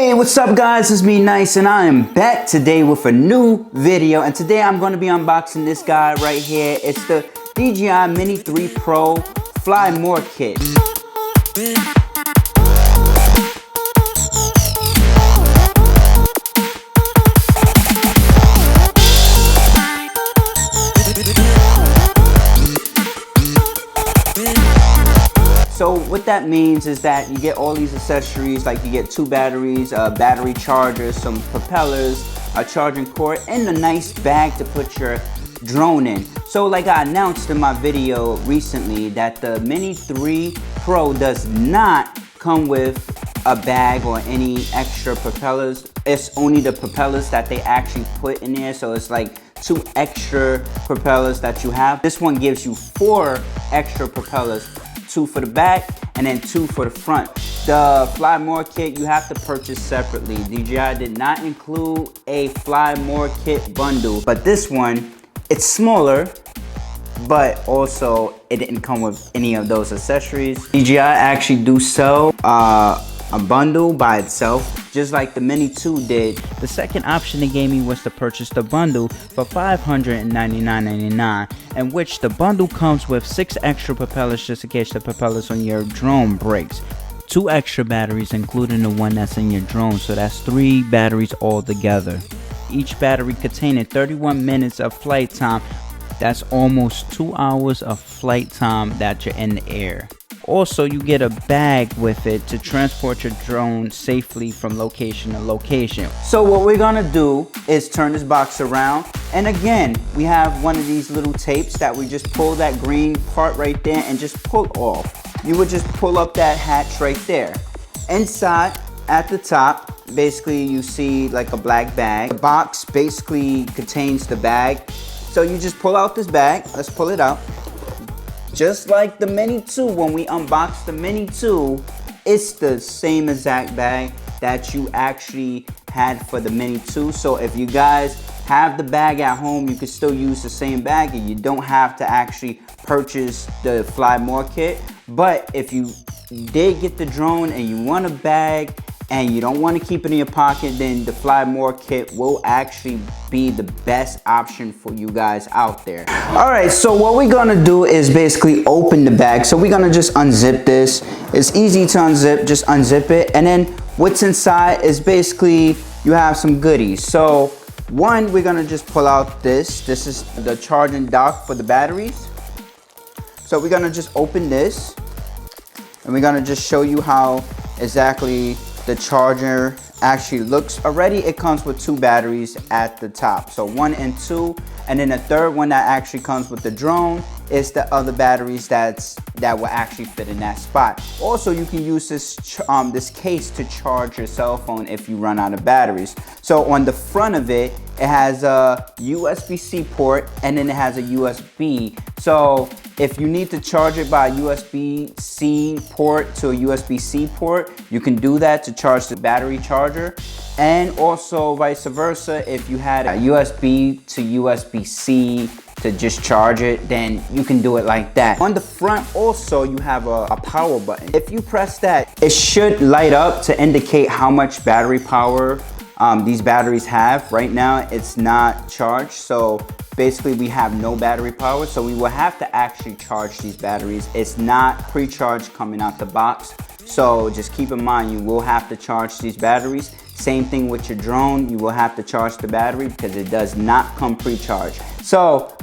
Hey, what's up guys, it's me Nice and I am back today with a new video, and today I'm going to be unboxing this guy right here. It's the DJI Mini 3 Pro Fly More Kit. So what that means is that you get all these accessories, like you get 2 batteries, a battery charger, some propellers, a charging cord, and a nice bag to put your drone in. So like I announced in my video recently that the Mini 3 Pro does not come with a bag or any extra propellers. It's only the propellers that they actually put in there, so it's like 2 extra propellers that you have. This one gives you 4 extra propellers. 2 for the back and then 2 for the front. The Fly More kit you have to purchase separately. DJI did not include a Fly More kit bundle, but this one, it's smaller, but also it didn't come with any of those accessories. DJI actually do sell a bundle by itself, just like the Mini 2 did. The second option they gave me was to purchase the bundle for $599.99, in which the bundle comes with 6 extra propellers just in case the propellers on your drone breaks, 2 extra batteries including the one that's in your drone, so that's 3 batteries altogether. Each battery containing 31 minutes of flight time. That's almost 2 hours of flight time that you're in the air. Also, you get a bag with it to transport your drone safely from location to location. So what we're gonna do is turn this box around, and again, we have one of these little tapes that we just pull that green part right there and just pull off. You would just pull up that hatch right there. Inside, at the top, basically you see like a black bag. The box basically contains the bag. So you just pull out this bag. Let's pull it out. Just like the Mini 2, when we unboxed the Mini 2, it's the same exact bag that you actually had for the Mini 2. So if you guys have the bag at home, you can still use the same bag and you don't have to actually purchase the Fly More kit. But if you did get the drone and you want a bag and you don't want to keep it in your pocket, then the Fly More kit will actually be the best option for you guys out there. Alright, so what we're gonna do is basically open the bag. So we're gonna just unzip this. It's easy to unzip, just unzip it. And then what's inside is basically you have some goodies. So one, we're gonna just pull out this. This is the charging dock for the batteries. So we're gonna just open this and we're gonna just show you how exactly the charger actually looks. Already it comes with 2 batteries at the top, so 1 and 2, and then the third one that actually comes with the drone is the other batteries that will actually fit in that spot. Also, you can use this this case to charge your cell phone if you run out of batteries. So on the front of it, it has a USB-C port and then it has a USB. So if you need to charge it by a USB-C port to a USB-C port, you can do that to charge the battery charger. And also vice versa, if you had a USB to USB-C to just charge it, then you can do it like that. On the front also, you have a power button. If you press that, it should light up to indicate how much battery power these batteries have. Right now it's not charged, so basically we have no battery power, so we will have to actually charge these batteries. It's not pre-charged coming out the box, so just keep in mind you will have to charge these batteries. Same thing with your drone, you will have to charge the battery because it does not come pre-charged. So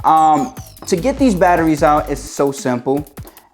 to get these batteries out, it's so simple.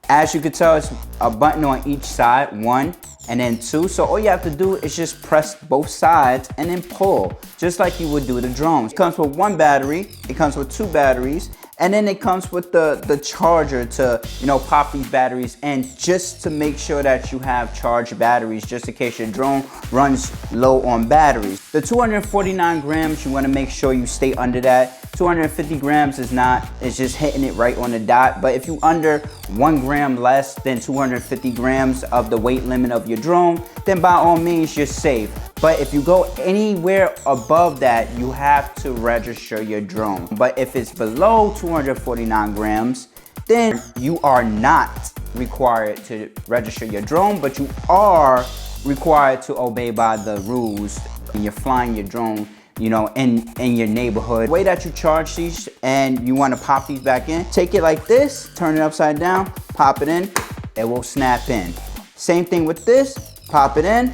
As you can tell, it's a button on each side, 1 and then 2. So all you have to do is just press both sides and then pull, just like you would do the drone. It comes with 1 battery, it comes with 2 batteries, and then it comes with the charger to, you know, pop these batteries in, just to make sure that you have charged batteries just in case your drone runs low on batteries. The 249 grams, you want to make sure you stay under that. 250 grams is not, it's just hitting it right on the dot. But if you under 1 gram less than 250 grams of the weight limit of your drone, then by all means you're safe. But if you go anywhere above that, you have to register your drone. But if it's below 249 grams, then you are not required to register your drone, but you are required to obey by the rules when you're flying your drone, you know, in your neighborhood. The way that you charge these and you want to pop these back in, take it like this, turn it upside down, pop it in, it will snap in. Same thing with this, pop it in,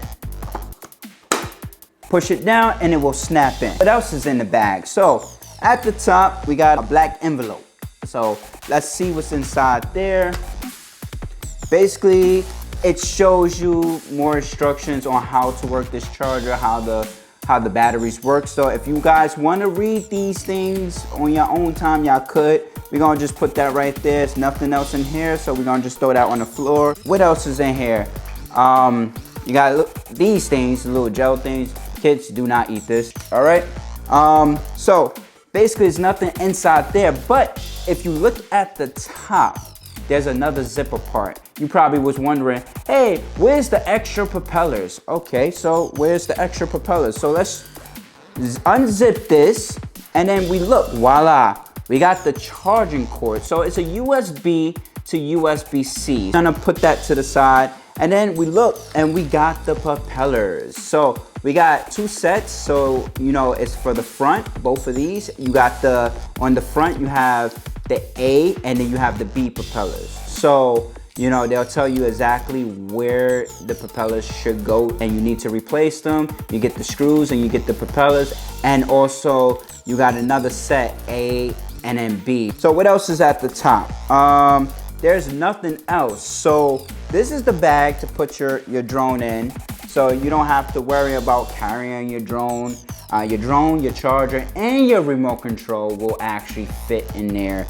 push it down, and it will snap in. What else is in the bag? So at the top, we got a black envelope. So let's see what's inside there. Basically, it shows you more instructions on how to work this charger, how the batteries work. So if you guys want to read these things on your own time, y'all could. We're gonna just put that right there. There's nothing else in here, so we're gonna just throw that on the floor. What else is in here? You got these things, the little gel things. Kids do not eat this, all right? So basically there's nothing inside there, but if you look at the top, there's another zipper part. You probably was wondering, hey, where's the extra propellers? Okay, so where's the extra propellers? So let's unzip this, and then we look, voila, we got the charging cord. So it's a USB to USB-C. I'm gonna put that to the side, and then we look, and we got the propellers. So we got two sets, so you know it's for the front, both of these. You got on the front, you have the A, and then you have the B propellers. So, you know, they'll tell you exactly where the propellers should go, and you need to replace them. You get the screws and you get the propellers, and also you got another set, A and then B. So what else is at the top? There's nothing else. So this is the bag to put your drone in, so you don't have to worry about carrying your drone. Your drone, your charger, and your remote control will actually fit in there.